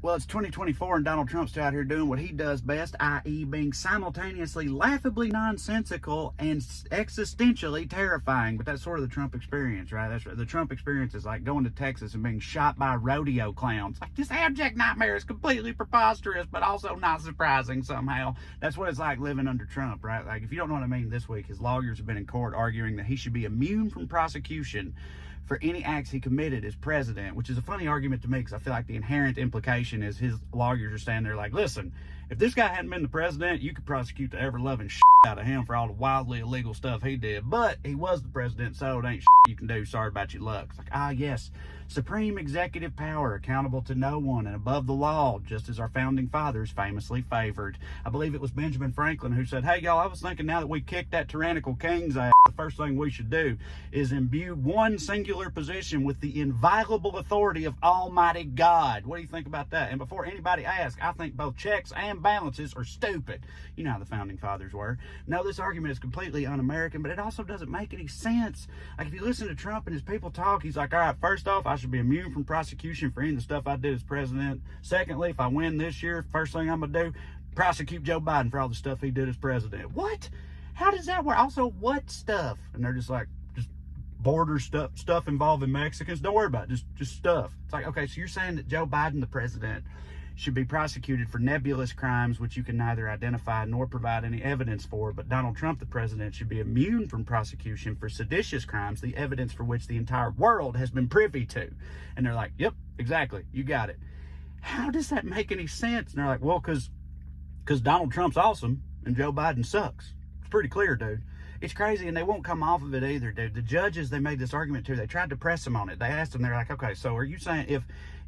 Well, it's 2024 and Donald Trump's out here doing what he does best, i.e. being simultaneously laughably nonsensical and existentially terrifying. But that's sort of the Trump experience, right? That's the Trump experience is like going to Texas and being shot by rodeo clowns. Like, this abject nightmare is completely preposterous, but also not surprising somehow. That's what it's like living under Trump, right? Like, if you don't know what I mean, this week his lawyers have been in court arguing that he should be immune from prosecution for any acts he committed as president, which is a funny argument to me because I feel like the inherent implication is his lawyers are standing there like, listen, if this guy hadn't been the president, you could prosecute the ever-loving shit out of him for all the wildly illegal stuff he did. But he was the president, so it ain't shit you can do. Sorry about your luck. It's like, yes, supreme executive power, accountable to no one and above the law, just as our founding fathers famously favored. I believe it was Benjamin Franklin who said, hey, y'all, I was thinking now that we kicked that tyrannical king's ass, the first thing we should do is imbue one singular position with the inviolable authority of Almighty God. What do you think about that? And before anybody asks, I think both checks and balances are stupid. You know how the founding fathers were. No, this argument is completely un-American, but it also doesn't make any sense. Like, if you listen to Trump and his people talk, he's like, all right, first off, I should be immune from prosecution for any of the stuff I did as president. Secondly, if I win this year, first thing I'm going to do, prosecute Joe Biden for all the stuff he did as president. What? How does that work? Also, what stuff? And they're just like, just border stuff involving Mexicans. Don't worry about it. Just stuff. It's like, okay, so you're saying that Joe Biden, the president, should be prosecuted for nebulous crimes which you can neither identify nor provide any evidence for, but Donald Trump, the president, should be immune from prosecution for seditious crimes, the evidence for which the entire world has been privy to. And they're like, yep, exactly, you got it. How does that make any sense? And they're like, well, because Donald Trump's awesome and Joe Biden sucks. It's pretty clear, dude. It's crazy, and they won't come off of it either, dude. The judges they made this argument to, they tried to press him on it. They asked him, they're like, okay, so are you saying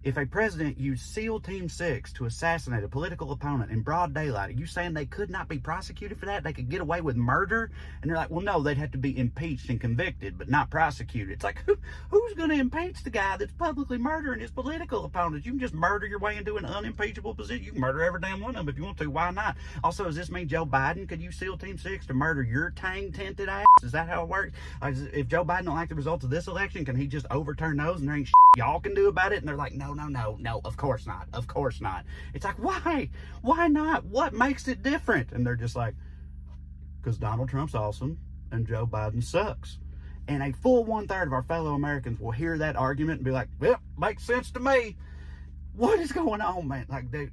if a president used SEAL Team 6 to assassinate a political opponent in broad daylight, are you saying they could not be prosecuted for that? They could get away with murder? And they're like, well, no, they'd have to be impeached and convicted, but not prosecuted. It's like, who's going to impeach the guy that's publicly murdering his political opponents? You can just murder your way into an unimpeachable position. You can murder every damn one of them if you want to. Why not? Also, does this mean Joe Biden could use SEAL Team 6 to murder your tang-tinted ass? Is that how it works? Like, if Joe Biden don't like the results of this election, can he just overturn those and there ain't shit y'all can do about it? And they're like, no, of course not. Of course not. It's like, why? Why not? What makes it different? And they're just like, because Donald Trump's awesome and Joe Biden sucks. And a full 1/3 of our fellow Americans will hear that argument and be like, well, makes sense to me. What is going on, man? Like, dude,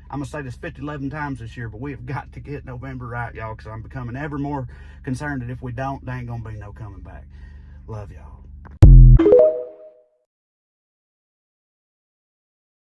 I'm going to say this 11 times this year, but we have got to get November right, y'all, because I'm becoming ever more concerned that if we don't, there ain't going to be no coming back. Love y'all.